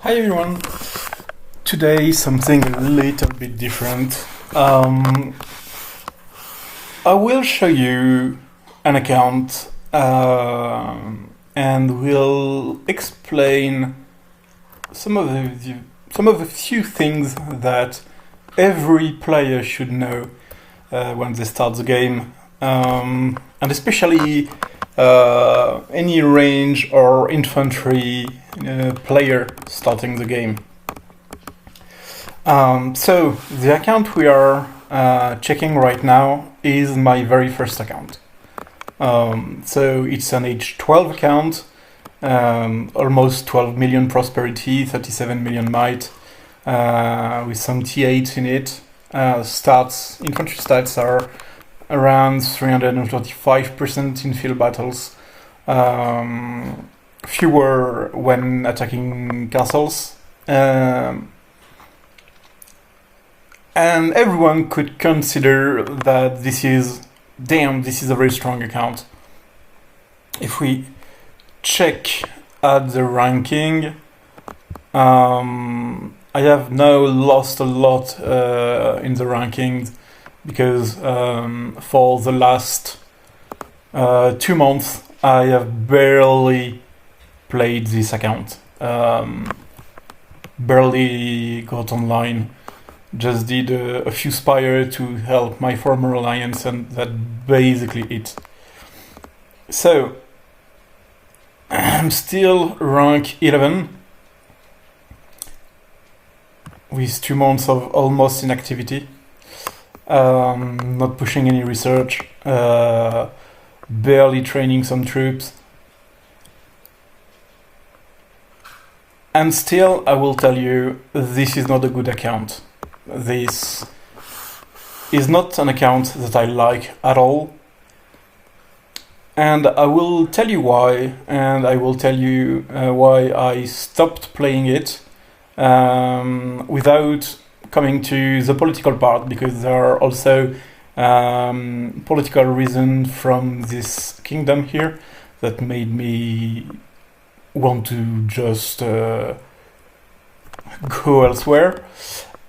Hi everyone. Today something a little bit different. I will show you an account and will explain some of the few things that every player should know when they start the game, and especially any range or infantry player starting the game. So the account we are checking right now is my very first account. So it's an Age XII account, almost 12 million prosperity, 37 million might, with some T8 in it. Infantry stats are around 335% in field battles, fewer when attacking castles, and everyone could consider that this is a very strong account. If we check at the ranking, I have now lost a lot in the rankings because for the last 2 months I have barely played this account. Barely got online. Just did a few spire to help my former alliance, and that's basically it. So I'm still rank 11 with 2 months of almost inactivity. Not pushing any research, barely training some troops. And still, I will tell you, this is not a good account. This is not an account that I like at all. And I will tell you why, and I will tell you why I stopped playing it without coming to the political part, because there are also political reasons from this kingdom here that made me want to just go elsewhere.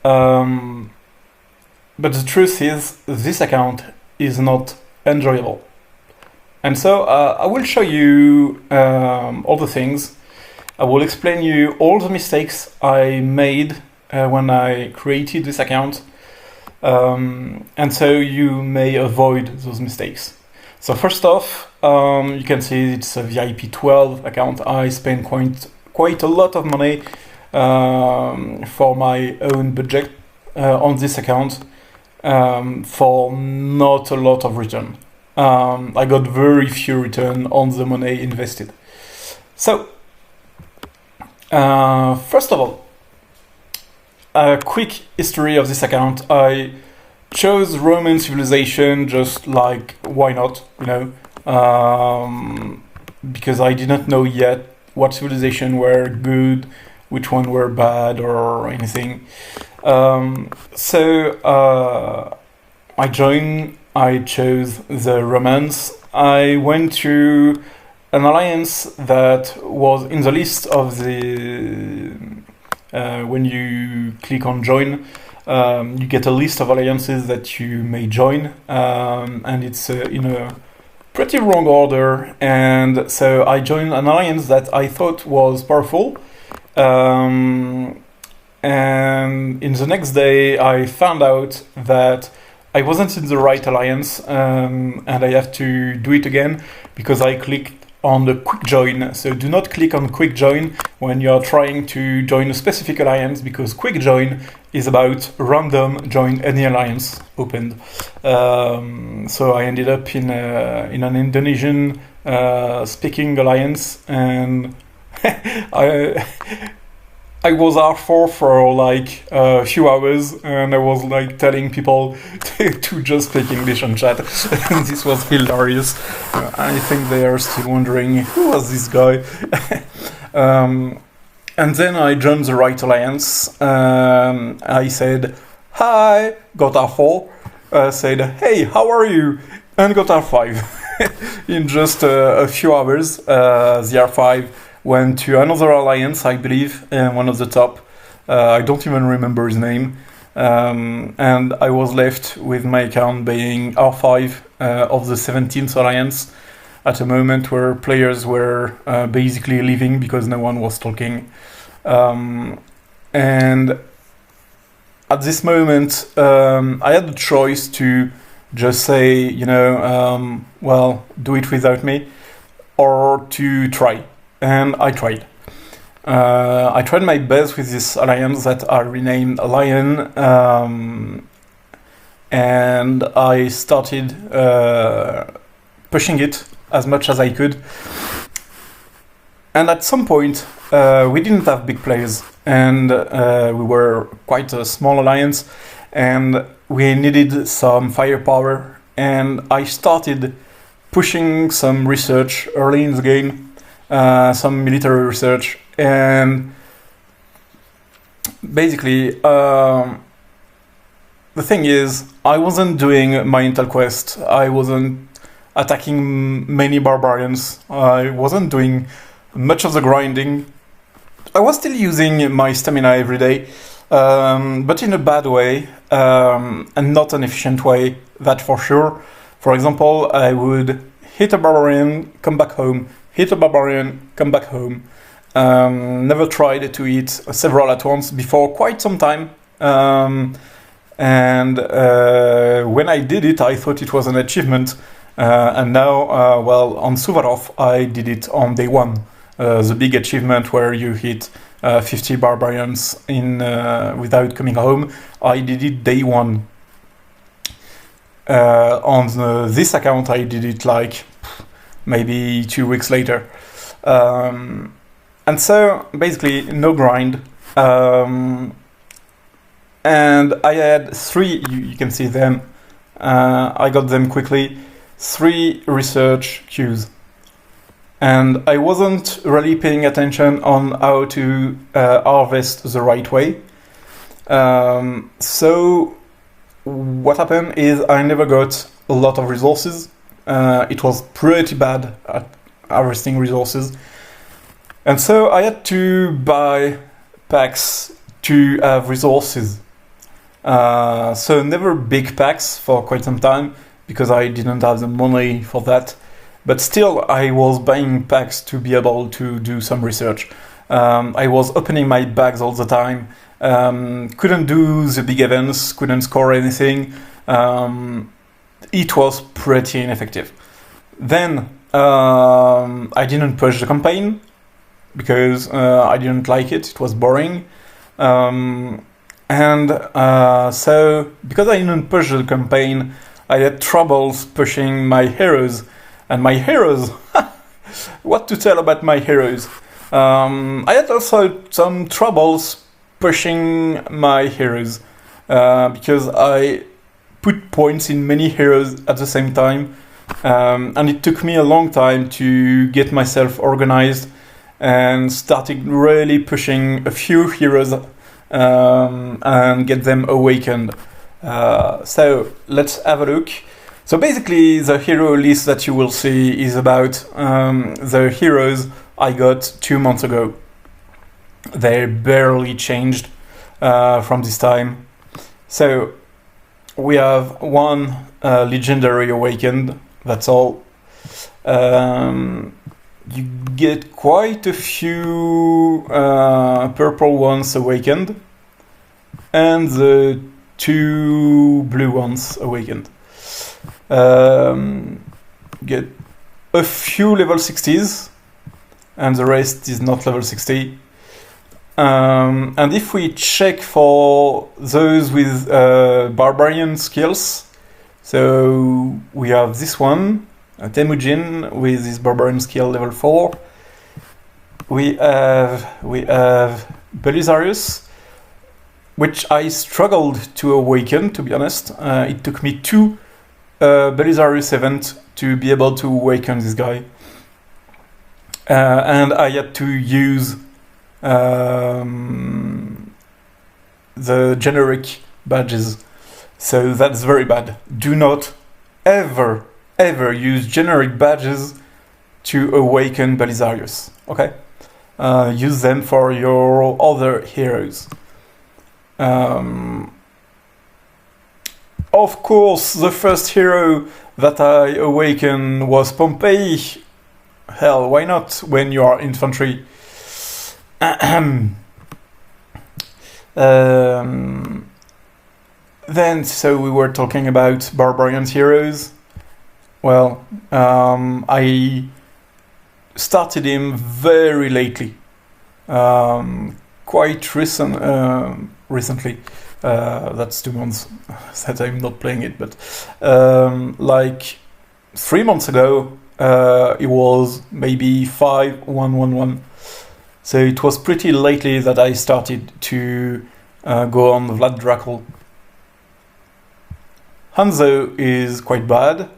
But the truth is, this account is not enjoyable. And so I will show you all the things. I will explain you all the mistakes I made when I created this account, and so you may avoid those mistakes. So first off, you can see it's a VIP 12 account. I spent quite a lot of money for my own budget on this account for not a lot of return. I got very few return on the money invested. So first of all, a quick history of this account. I chose Roman civilization just like, why not, because I did not know yet what civilization were good, which one were bad or anything. So I chose the Romans. I went to an alliance that was in the list of the when you click on join, you get a list of alliances that you may join, and it's in a pretty wrong order. And so I joined an alliance that I thought was powerful, and in the next day I found out that I wasn't in the right alliance, and I have to do it again because I clicked on the quick join. So do not click on quick join when you are trying to join a specific alliance, because quick join is about random join any alliance opened. So I ended up in an Indonesian speaking alliance, and I was R4 for like a few hours, and I was like telling people to just speak English on chat. And this was hilarious. I think they are still wondering, who was this guy? And then I joined the right alliance. I said, hi, got R4. Said, hey, how are you? And got R5 in just a few hours. The R5 went to another alliance, I believe, and one of the top. I don't even remember his name. And I was left with my account being R5 of the 17th alliance at a moment where players were basically leaving because no one was talking. And at this moment, I had the choice to just say, well, do it without me, or to try. And I tried. I tried my best with this alliance that I renamed Lion, and I started pushing it as much as I could. And at some point, we didn't have big players, and we were quite a small alliance, and we needed some firepower, and I started pushing some research early in the game, some military research, and basically the thing is, I wasn't doing my intel quest, I wasn't attacking many barbarians, I wasn't doing much of the grinding. I was still using my stamina every day, but in a bad way, and not an efficient way, that for sure. For example, I would hit a barbarian, come back home, hit a barbarian, come back home. Never tried to hit several at once before quite some time. And when I did it, I thought it was an achievement. And now, well, on Souvarov, I did it on day one. The big achievement where you hit 50 barbarians without coming home. I did it day one. On this account, I did it like maybe 2 weeks later. And so, basically, no grind. And I had 3, you can see them, I got them quickly, 3 research queues. And I wasn't really paying attention on how to harvest the right way. So what happened is I never got a lot of resources. It was pretty bad at harvesting resources. And so I had to buy packs to have resources. So never big packs for quite some time because I didn't have the money for that. But still, I was buying packs to be able to do some research. I was opening my bags all the time. Couldn't do the big events, couldn't score anything. It was pretty ineffective. Then I didn't push the campaign because I didn't like it. It was boring. So because I didn't push the campaign, I had troubles pushing my heroes. And my heroes, what to tell about my heroes? I had also some troubles pushing my heroes because I put points in many heroes at the same time, and it took me a long time to get myself organized and started really pushing a few heroes and get them awakened. So let's have a look. So basically, the hero list that you will see is about the heroes I got 2 months ago. They barely changed from this time. So we have 1 legendary awakened, that's all. You get quite a few purple ones awakened, and the 2 blue ones awakened. Get a few level 60s, and the rest is not level 60. And if we check for those with barbarian skills, so we have this one, Temujin with his barbarian skill level 4. We have Belisarius, which I struggled to awaken, to be honest. It took me 2 Belisarius event to be able to awaken this guy, and I had to use the generic badges, so that's very bad. Do not ever use generic badges to awaken Belisarius, okay? use them for your other heroes. Of course, the first hero that I awakened was Pompey. Hell, why not when you are infantry? Then, so we were talking about barbarian heroes. Well, I started him very lately, quite recently. That's 2 months that I'm not playing it, but like 3 months ago, it was maybe 5-1-1-1. So it was pretty lately that I started to go on Vlad Dracul. Hanzo is quite bad.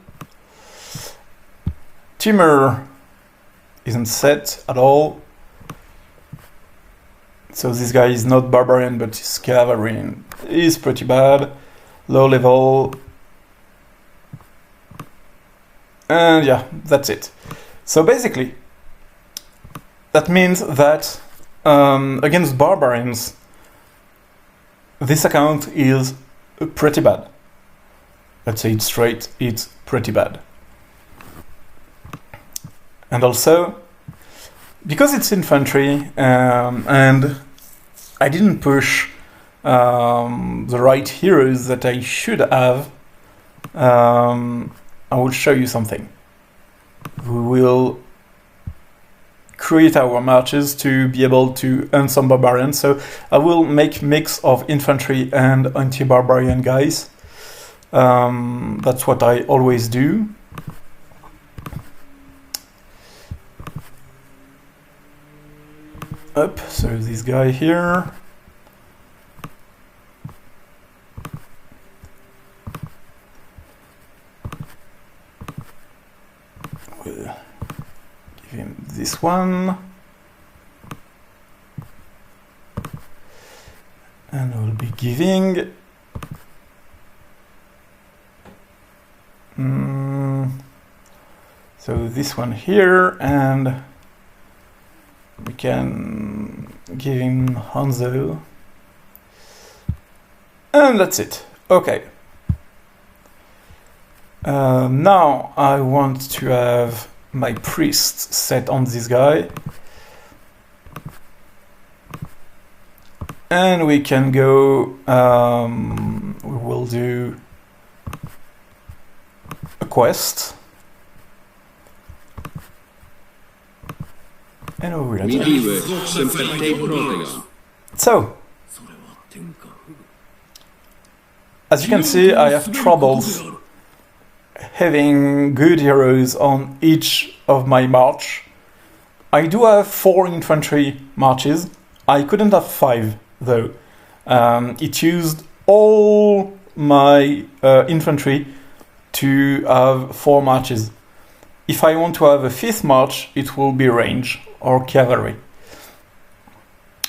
Timur isn't set at all. So this guy is not barbarian, but his cavalry is pretty bad. Low level. And yeah, that's it. So basically, that means that against barbarians, this account is pretty bad. Let's say it straight, it's pretty bad. And also, because it's infantry, and I didn't push the right heroes that I should have, I will show you something. We will create our marches to be able to earn some barbarians. So I will make mix of infantry and anti-barbarian guys. That's what I always do. Up, so this guy here. We'll give him this one. And we'll be giving so this one here, and we can give him Hanzo. And that's it. Okay. Now I want to have my priest set on this guy. And we can go, we will do a quest. And we will attack. So, as you can see, I have troubles having good heroes on each of my march. I do have 4 infantry marches. I couldn't have 5 though. It used all my infantry to have 4 marches. If I want to have a 5th march, it will be range or cavalry.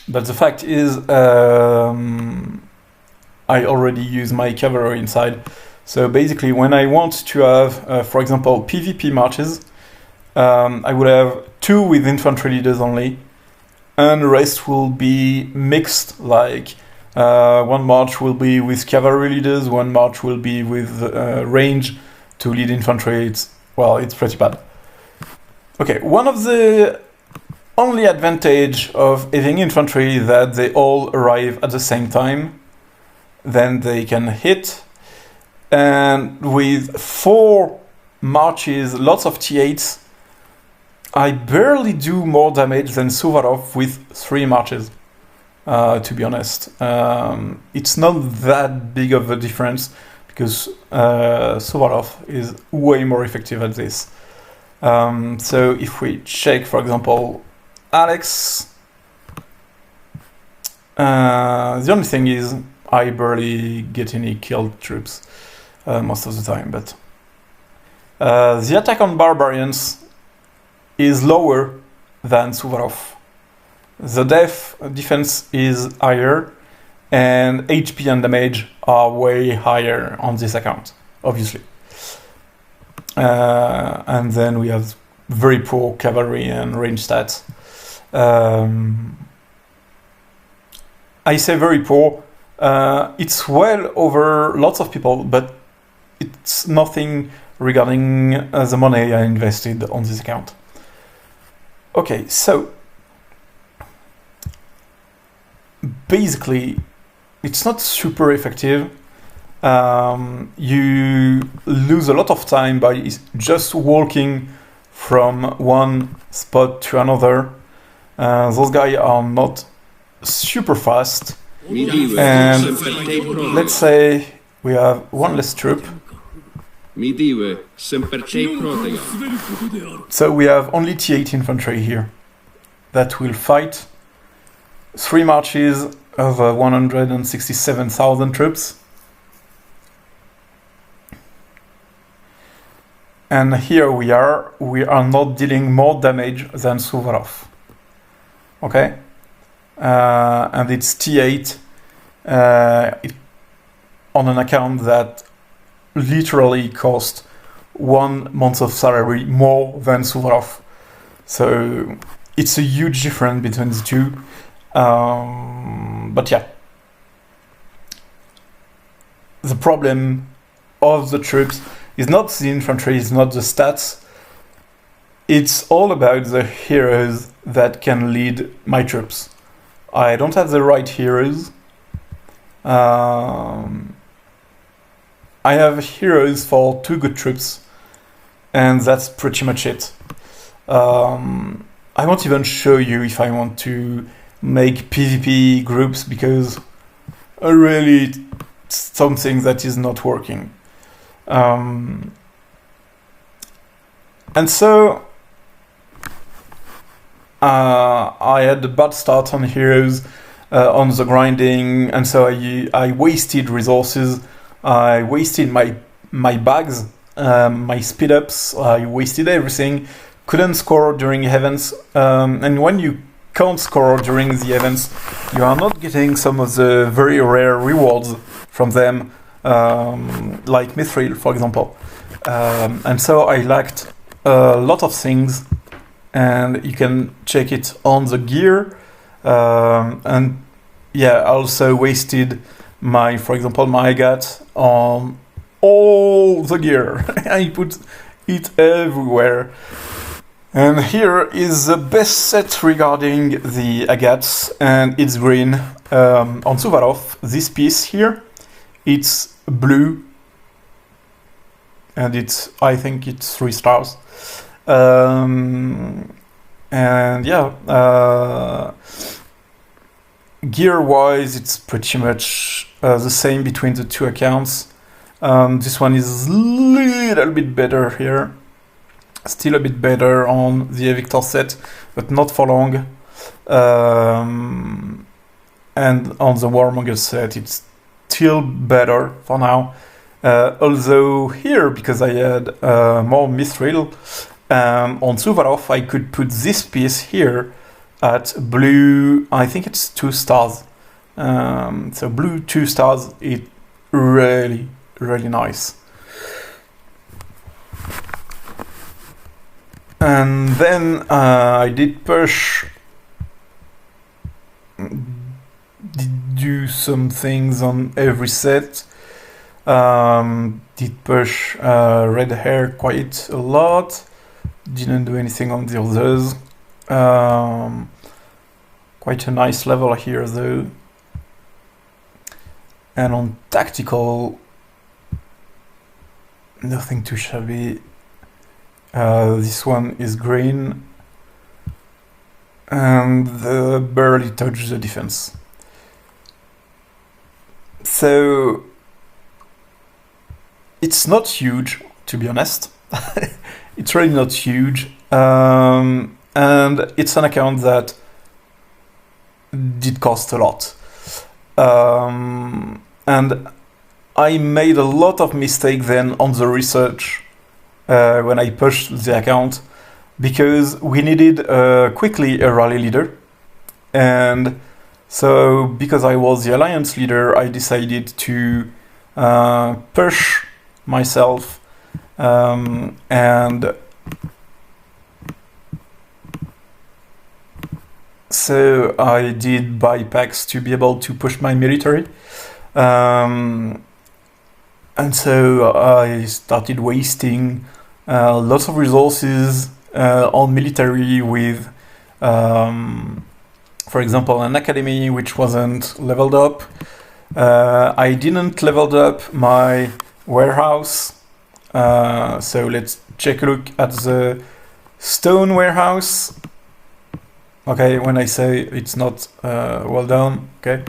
But the fact is, I already use my cavalry inside. So basically, when I want to have, for example, PvP marches, I would have 2 with infantry leaders only, and the rest will be mixed, like one march will be with cavalry leaders, one march will be with range to lead infantry. It's pretty bad. Okay, one of the only advantage of having infantry that they all arrive at the same time, then they can hit. And with 4 marches, lots of T8s, I barely do more damage than Souvarov with 3 marches, to be honest. It's not that big of a difference, because Souvarov is way more effective at this. So if we check, for example, Alex, the only thing is I barely get any killed troops most of the time, but the attack on barbarians is lower than Souvarov. The defense is higher, and HP and damage are way higher on this account, obviously. And then we have very poor cavalry and range stats. I say very poor. It's well over lots of people, but it's nothing regarding the money I invested on this account. Okay, so basically, it's not super effective. You lose a lot of time by just walking from one spot to another. Those guys are not super fast. And let's say we have one less troop. So we have only T8 infantry here that will fight 3 marches of 167,000 troops. And here we are not dealing more damage than Souvarov. Okay? And it's T8 on an account that literally cost 1 month of salary more than Souvarov. So it's a huge difference between the two. But yeah. The problem of the troops is not the infantry, it's not the stats. It's all about the heroes that can lead my troops. I don't have the right heroes. I have heroes for 2 good troops, and that's pretty much it. I won't even show you if I want to make PvP groups, because really it's something that is not working. And so I had a bad start on heroes, on the grinding, and so I wasted resources. I wasted my bags, my speed ups. I wasted everything. Couldn't score during events, and when you can't score during the events, you are not getting some of the very rare rewards from them, like Mithril, for example. And so I lacked a lot of things, and you can check it on the gear. And yeah, I also wasted for example, my Agat on all the gear. I put it everywhere. And here is the best set regarding the Agats, and it's green. On Souvarov, this piece here, it's blue, and I think it's 3 stars. And yeah, gear-wise, it's pretty much the same between the 2 accounts. This one is a little bit better here. Still a bit better on the Victor set, but not for long. And on the Warmonger set, it's still better for now. Although here, because I had more Mithril, on Souvarov I could put this piece here at blue, I think it's 2 stars. So blue 2 stars, it really, really nice. And then I did do some things on every set. Did push red hair quite a lot. Didn't do anything on the others. Quite a nice level here though. And on tactical, nothing too shabby. This one is green, and barely touch the defense. So it's not huge, to be honest. It's really not huge, and it's an account that did cost a lot. And I made a lot of mistakes then on the research when I pushed the account, because we needed quickly a rally leader. And so because I was the alliance leader, I decided to push myself So I did buy packs to be able to push my military. And so I started wasting lots of resources on military with, for example, an academy which wasn't leveled up. I didn't leveled up my warehouse. So let's take a look at the stone warehouse. Okay, when I say it's not well done, okay,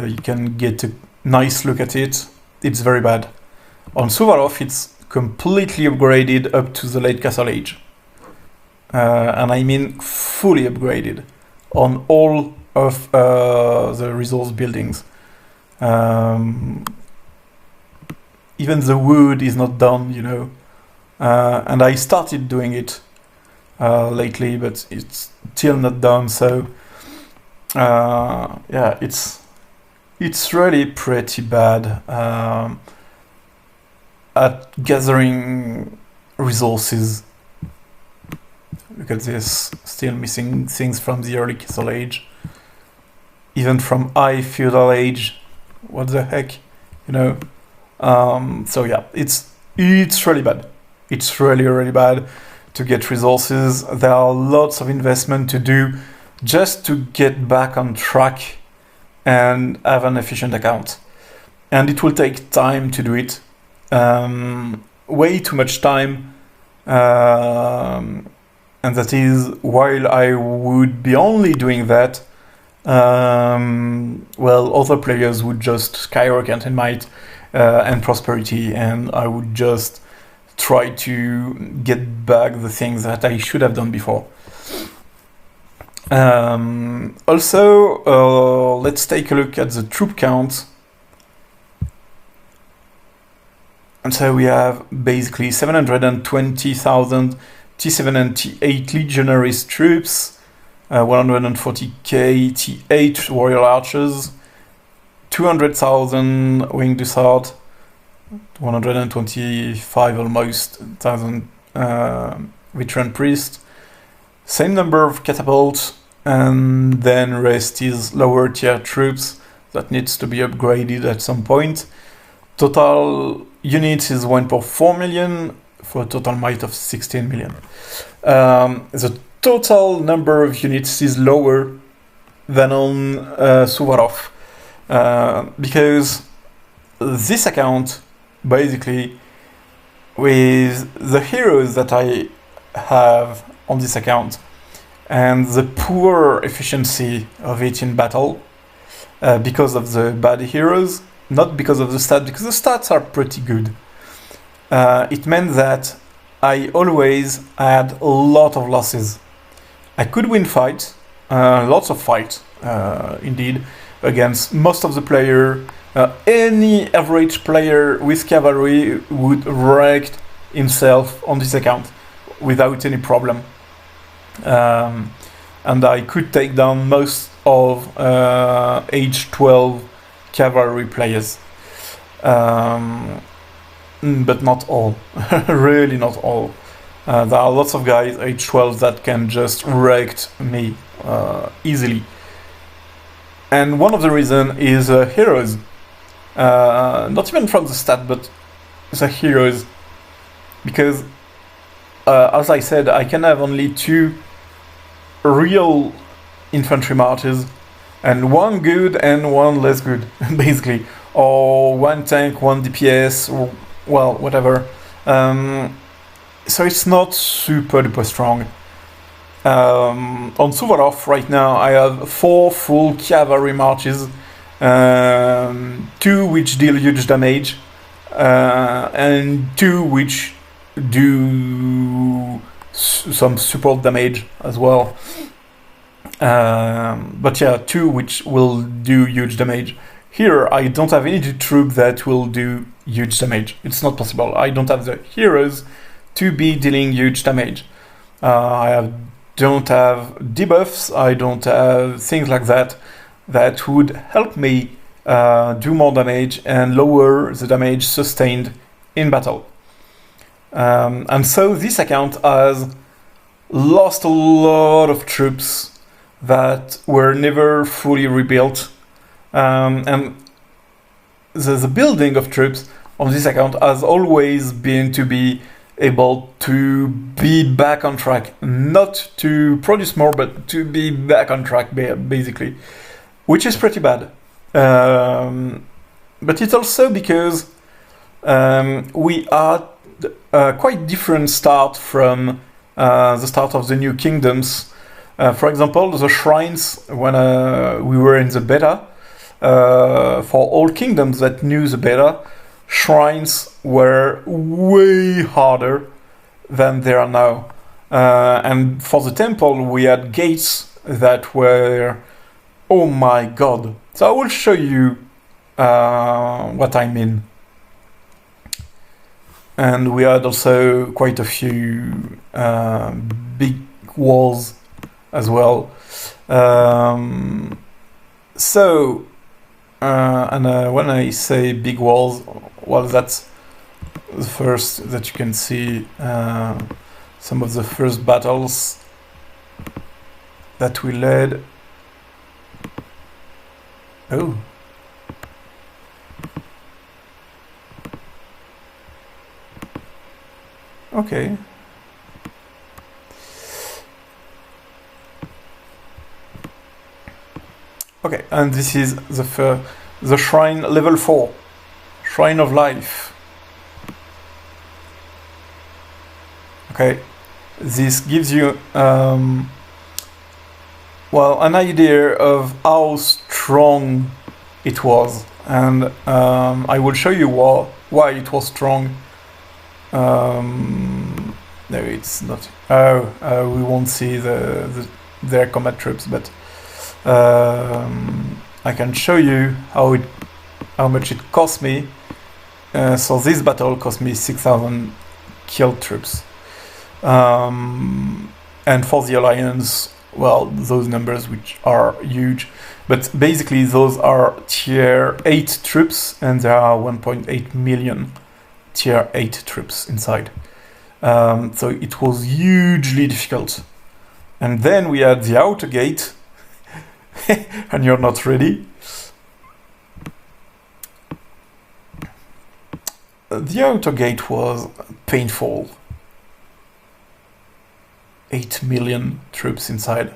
you can get a nice look at it. It's very bad. On Souvarov, it's completely upgraded up to the late Castle Age. And I mean fully upgraded on all of the resource buildings. Even the wood is not done, you know. And I started doing it lately, but it's still not done. So yeah, it's really pretty bad at gathering resources. Look at this, still missing things from the early Castle Age, even from high Feudal Age. What the heck, you know? So yeah, it's really bad. It's really bad to get resources. There are lots of investment to do just to get back on track and have an efficient account. And it will take time to do it. Way too much time. And that is while I would be only doing that, well, other players would just skyrocket in might and prosperity, and I would just try to get back the things that I should have done before. Also, let's take a look at the troop count. And so we have basically 720,000 T7 and T8 legionaries troops, 140k T8 warrior archers, 200,000 winged hussard, 125 almost thousand veteran priests, same number of catapults, and then rest is lower tier troops that needs to be upgraded at some point. Total units is 1.4 million for a total might of 16 million. The total number of units is lower than on Souvarov because this account, basically, with the heroes that I have on this account and the poor efficiency of it in battle because of the bad heroes, not because of the stats, because the stats are pretty good. It meant that I always had a lot of losses. I could win fights, lots of fights, indeed, against most of the player. Any average player with cavalry would wreck himself on this account without any problem. And I could take down most of Age 12 cavalry players. But not all. Really not all. There are lots of guys Age 12 that can just wreck me easily. And one of the reasons is heroes. Not even from the stat, but the heroes. Because, as I said, I can have only 2 real infantry marches, and 1 good and 1 less good, basically. Or 1 tank, 1 DPS, or, well, whatever. So it's not super duper strong. On Souvarov right now I have 4 full cavalry marches, 2 which deal huge damage, and 2 which do some support damage as well. But yeah, 2 which will do huge damage. Here I don't have any troop that will do huge damage. It's not possible. I don't have the heroes to be dealing huge damage. Don't have debuffs, I don't have things like that that would help me do more damage and lower the damage sustained in battle. And so this account has lost a lot of troops that were never fully rebuilt, and the building of troops on this account has always been to be able to be back on track, not to produce more, but to be back on track, basically, which is pretty bad. But it's also because we are quite different start from the start of the new kingdoms. For example, the shrines, when we were in the beta, for all kingdoms that knew the beta, shrines were way harder than they are now. And for the temple, we had gates that were, oh my god. So I will show you what I mean. And we had also quite a few big walls as well. And when I say big walls, well, that's the first that you can see, some of the first battles that we led. Oh. Okay. Okay, and this is the shrine level 4, Shrine of Life. Okay, this gives you well, an idea of how strong it was, and I will show you why it was strong. No, it's not. We won't see their combat troops, but I can show you how much it cost me. So this battle cost me 6,000 killed troops, and for the alliance, well, those numbers, which are huge, but basically those are tier 8 troops, and there are 1.8 million tier 8 troops inside. So it was hugely difficult. And then we had the outer gate, and you're not ready. The outer gate was painful. 8 million troops inside.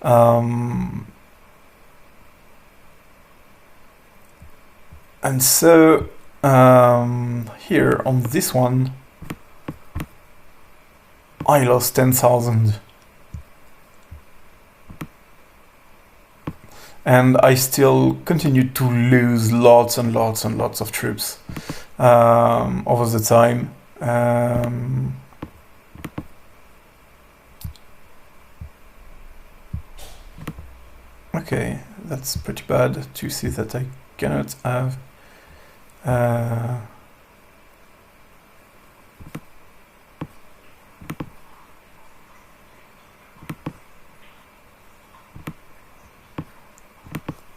And so here on this one, I lost 10,000. And I still continued to lose lots and lots and lots of troops over the time. Okay, that's pretty bad to see that I cannot have.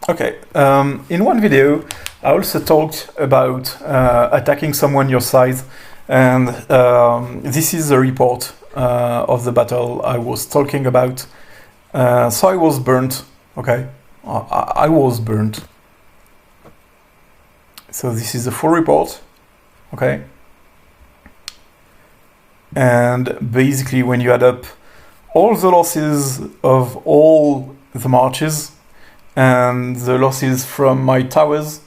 Okay, in one video I also talked about attacking someone your size, and this is a report of the battle I was talking about. So I was burnt, okay? I was burnt. So this is the full report, okay? And basically when you add up all the losses of all the marches and the losses from my towers,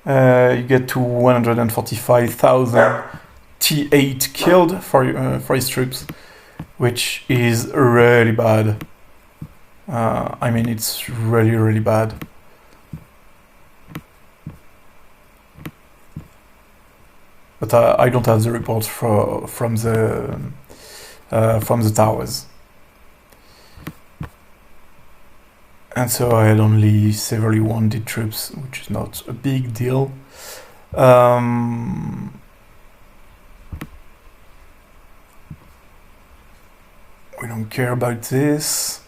you get to 145,000 T8 killed for his troops, which is really bad. I mean, it's really, really bad. But I don't have the reports from the towers. And so I had only severely wounded troops, which is not a big deal. We don't care about this.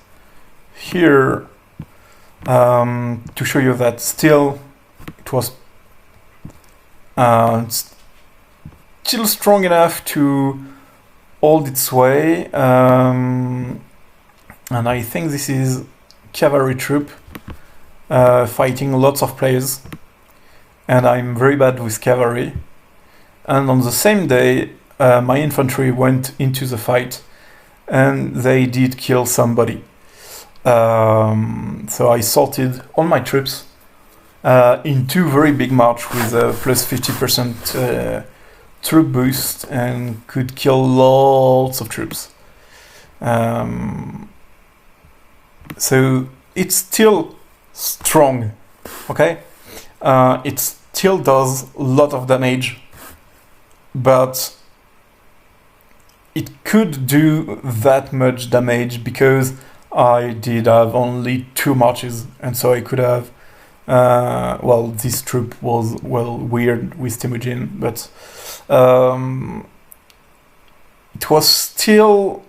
Here, to show you that still it was still strong enough to hold its way. and I think this is cavalry troop fighting lots of players, and I'm very bad with cavalry. And on the same day, my infantry went into the fight, and they did kill somebody. So I sorted all my troops in two very big march with a plus 50% troop boost, and could kill lots of troops. So it's still strong, okay? It still does a lot of damage, but it could do that much damage because I did have only 2 marches, and so I could have this troop was weird with Temujin, but it was still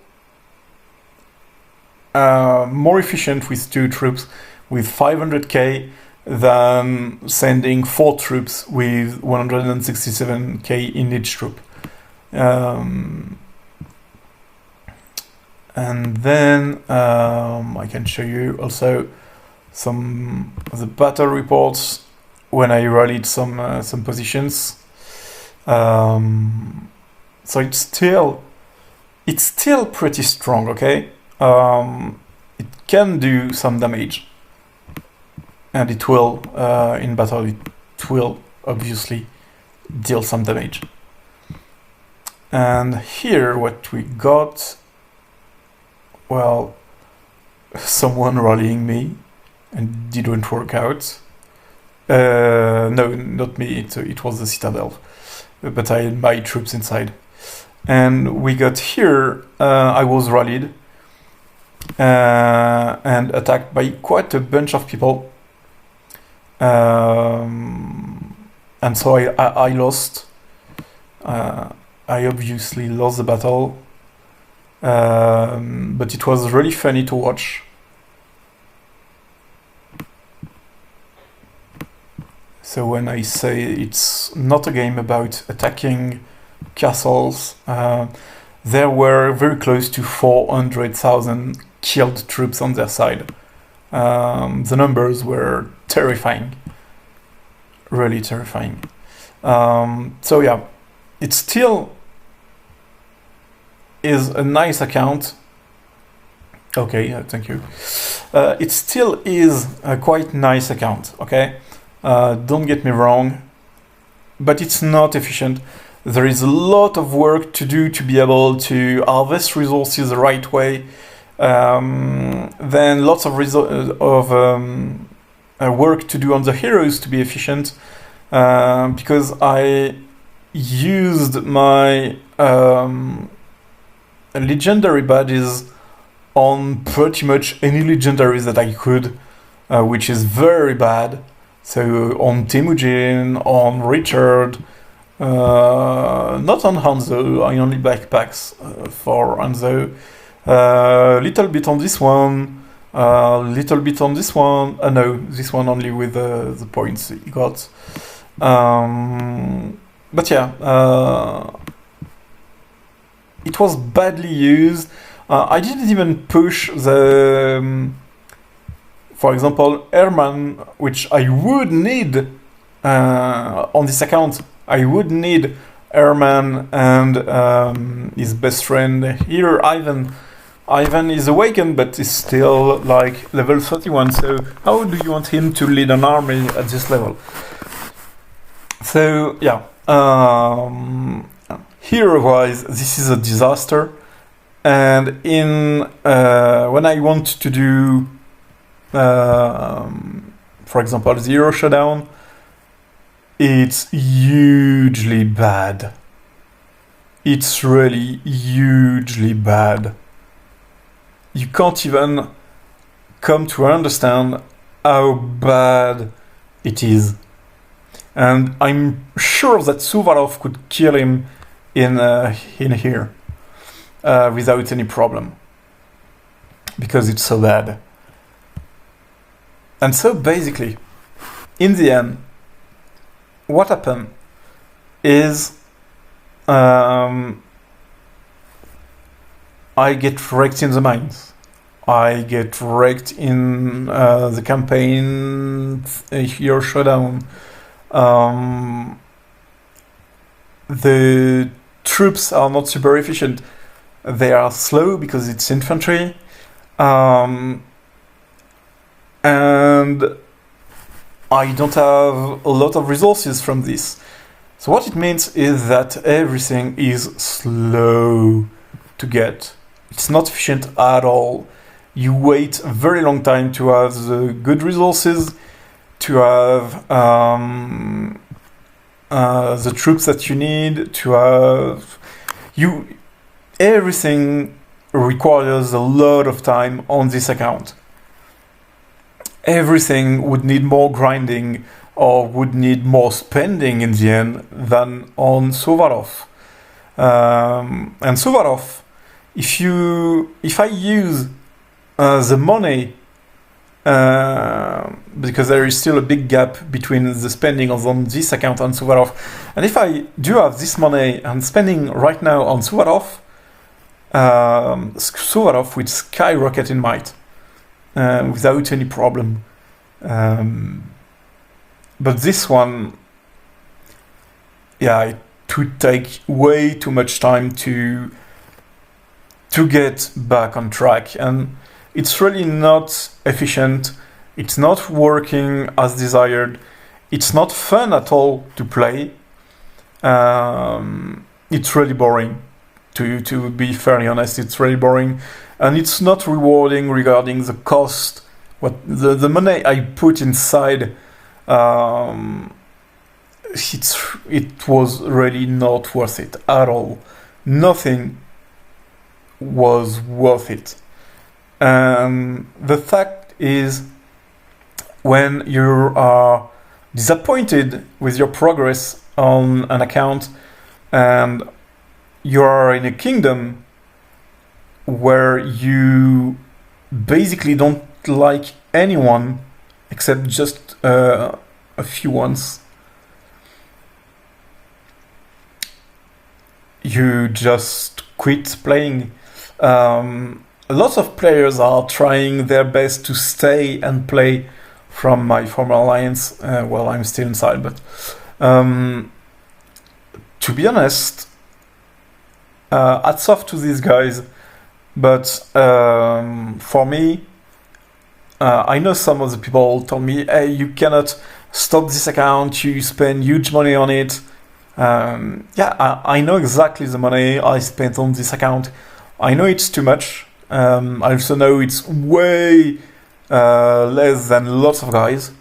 more efficient with 2 troops with 500k than sending 4 troops with 167k in each troop. And then I can show you also some of the battle reports when I rallied some positions. So it's still pretty strong, okay? It can do some damage, and it will in battle. It will obviously deal some damage. And here, what we got. Well, someone rallying me and didn't work out. No, not me, it was the Citadel. But I had my troops inside. And we got here, I was rallied and attacked by quite a bunch of people. And so I lost. I obviously lost the battle. But it was really funny to watch. So when I say it's not a game about attacking castles, there were very close to 400,000 killed troops on their side. The numbers were terrifying, really terrifying. So yeah, it still is a nice account. Okay, thank you. It still is a quite nice account, okay? Don't get me wrong, but it's not efficient. There is a lot of work to do to be able to harvest resources the right way. Then lots of work to do on the heroes to be efficient, because I used my legendary badges on pretty much any legendaries that I could, which is very bad. So on Temujin, on Richard, not on Hanzo, I only backpacks for Hanzo. Little bit on this one, little bit on this one. No, this one only with the points you got. But yeah, it was badly used. I didn't even push the, for example, Herman, which I would need on this account. I would need Herman and his best friend here, Ivan. Ivan is awakened, but is still like level 31. So how do you want him to lead an army at this level? So yeah, hero-wise, this is a disaster. And in when I want to do, for example, Zero Showdown, it's hugely bad. It's really hugely bad. You can't even come to understand how bad it is. And I'm sure that Souvarov could kill him in here without any problem, because it's so bad. And so basically, in the end, what happened is I get wrecked in the mines. I get wrecked in the campaign Hero Showdown. The troops are not super efficient. They are slow because it's infantry. And I don't have a lot of resources from this. So what it means is that everything is slow to get. It's not efficient at all. You wait a very long time to have the good resources, to have the troops that you need, to have everything requires a lot of time on this account. Everything would need more grinding or would need more spending in the end than on Souvarov. And Souvarov, if I use the money, because there is still a big gap between the spending on this account and Souvarov, and if I do have this money and spending right now on Souvarov, Souvarov would skyrocket in might without any problem. But this one, it would take way too much time to get back on track, and it's really not efficient. It's not working as desired. It's not fun at all to play. It's really boring. To be fairly honest, it's really boring, and it's not rewarding regarding the cost. What the money I put inside, it was really not worth it at all. Nothing was worth it. And the fact is, when you are disappointed with your progress on an account and you are in a kingdom where you basically don't like anyone except just a few ones, you just quit playing. Lots of players are trying their best to stay and play from my former alliance. Well, I'm still inside, but to be honest, hats off to these guys. But for me, I know some of the people told me, hey, you cannot stop this account, you spend huge money on it. I know exactly the money I spent on this account. I know it's too much. I also know it's way less than lots of guys.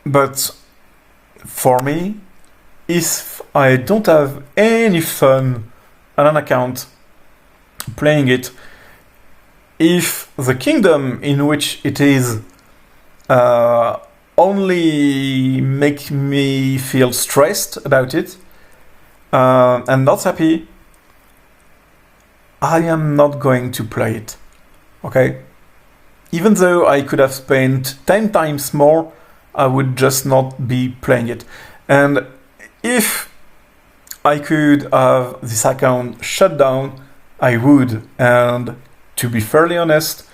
But for me, if I don't have any fun on an account playing it, if the kingdom in which it is only make me feel stressed about it and not happy, I am not going to play it. Okay? Even though I could have spent 10 times more, I would just not be playing it. And if I could have this account shut down, I would. And to be fairly honest,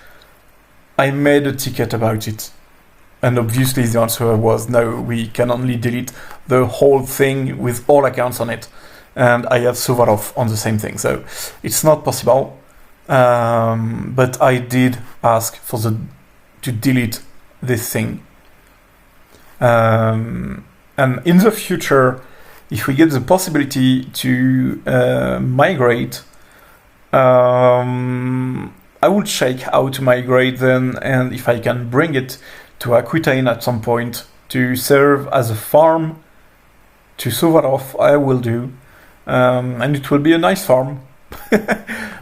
I made a ticket about it. And obviously the answer was no, we can only delete the whole thing with all accounts on it. And I have Souvarov on the same thing, so it's not possible. But I did ask to delete this thing. And in the future, if we get the possibility to migrate, I will check how to migrate then, and if I can bring it to Aquitaine at some point to serve as a farm to Souvarov, I will do. And it will be a nice farm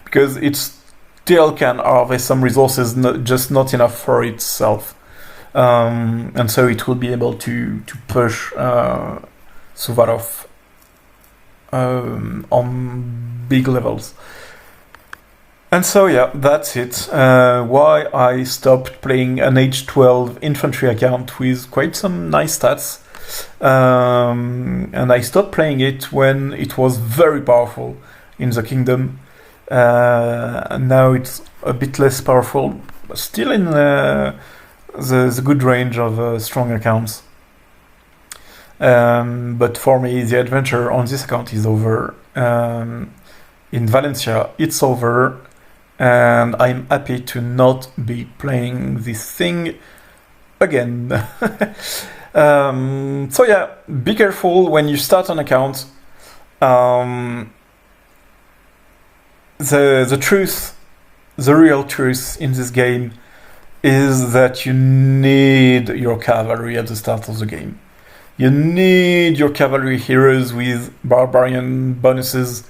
because it still can harvest some resources, just not enough for itself. And so it will be able to push Souvarov on big levels. And so that's it. Why I stopped playing an Age XII infantry account with quite some nice stats. And I stopped playing it when it was very powerful in the kingdom. Now it's a bit less powerful, but still in the good range of strong accounts. But for me, the adventure on this account is over. In Valencia, it's over, and I'm happy to not be playing this thing again. So yeah, be careful when you start an account. The truth, the real truth in this game is that you need your cavalry at the start of the game. You need your cavalry heroes with barbarian bonuses.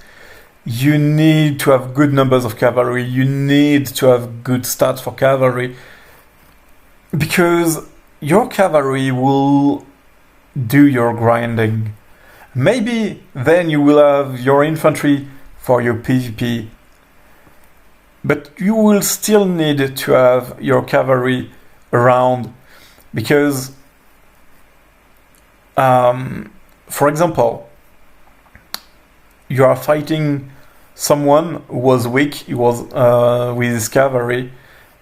You need to have good numbers of cavalry. You need to have good stats for cavalry. Because your cavalry will do your grinding. Maybe then you will have your infantry for your PvP. But you will still need to have your cavalry around. Because, for example, you are fighting someone who was weak, he was with his cavalry,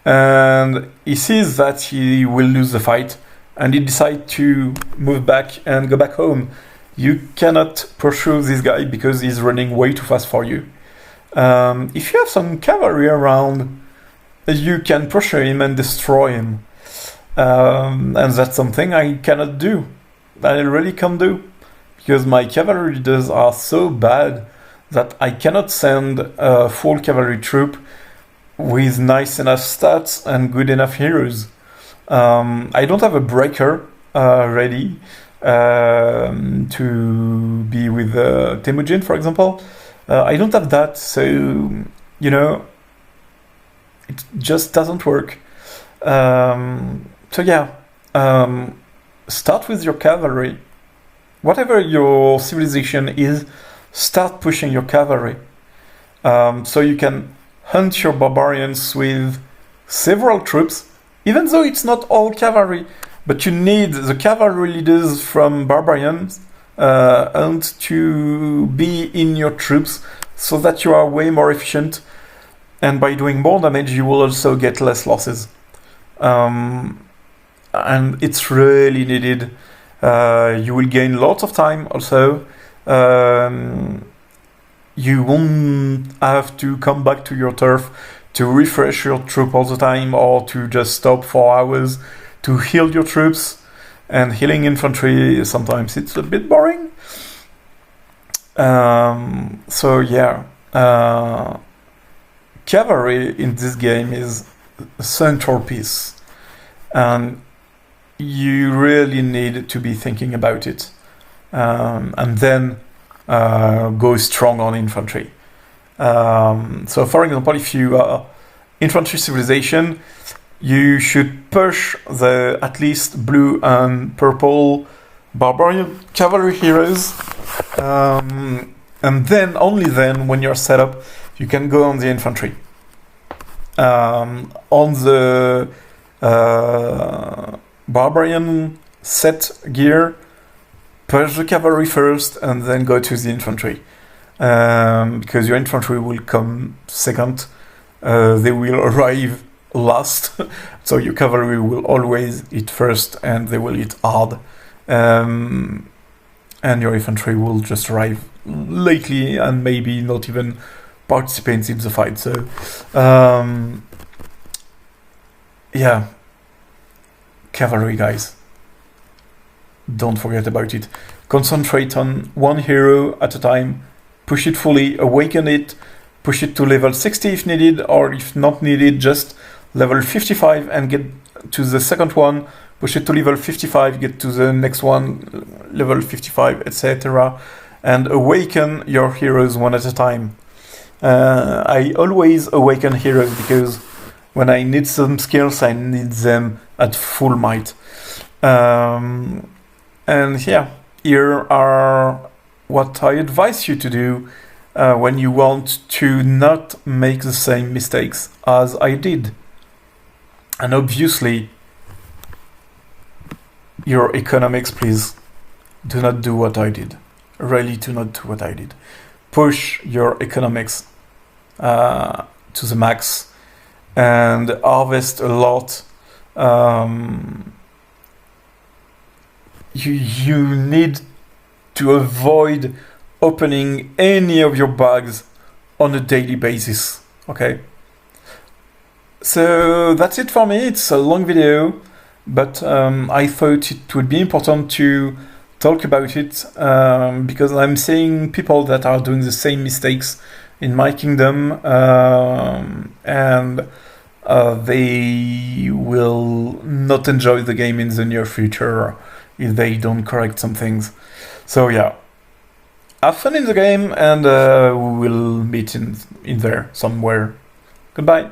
and he sees that he will lose the fight, and he decides to move back and go back home. You cannot pursue this guy because he's running way too fast for you. If you have some cavalry around, you can pursue him and destroy him. And that's something I cannot do. I really can't do. Because my cavalry leaders are so bad that I cannot send a full cavalry troop with nice enough stats and good enough heroes. I don't have a breaker ready to be with Temujin, for example. I don't have that, so, you know, it just doesn't work. So yeah, start with your cavalry. Whatever your civilization is, start pushing your cavalry. So you can hunt your barbarians with several troops, even though it's not all cavalry, but you need the cavalry leaders from barbarians and to be in your troops so that you are way more efficient, and by doing more damage you will also get less losses. And it's really needed. You will gain lots of time also. You won't have to come back to your turf to refresh your troop all the time, or to just stop for hours to heal your troops. And healing infantry, sometimes it's a bit boring. So yeah, cavalry in this game is a central piece, and you really need to be thinking about it, and then go strong on infantry. So for example, if you are infantry civilization, you should push the at least blue and purple barbarian cavalry heroes, and then, only then, when you're set up, you can go on the infantry. On the barbarian set gear, push the cavalry first and then go to the infantry, because your infantry will come second. They will arrive last, so your cavalry will always hit first and they will hit hard, and your infantry will just arrive lately and maybe not even participate in the fight. So yeah, cavalry, guys, don't forget about it. Concentrate on one hero at a time, push it fully, awaken it, push it to level 60 if needed, or if not needed, just level 55 and get to the second one, push it to level 55, get to the next one, level 55, etc. And awaken your heroes one at a time. I always awaken heroes because when I need some skills, I need them at full might. And yeah, here are what I advise you to do when you want to not make the same mistakes as I did. And obviously, your economics, please do not do what I did. Really do not do what I did. Push your economics to the max and harvest a lot. You need to avoid opening any of your bags on a daily basis. Okay. So that's it for me. It's a long video, but I thought it would be important to talk about it because I'm seeing people that are doing the same mistakes in my kingdom, and they will not enjoy the game in the near future if they don't correct some things. So yeah, have fun in the game, and we will meet in there somewhere. Goodbye.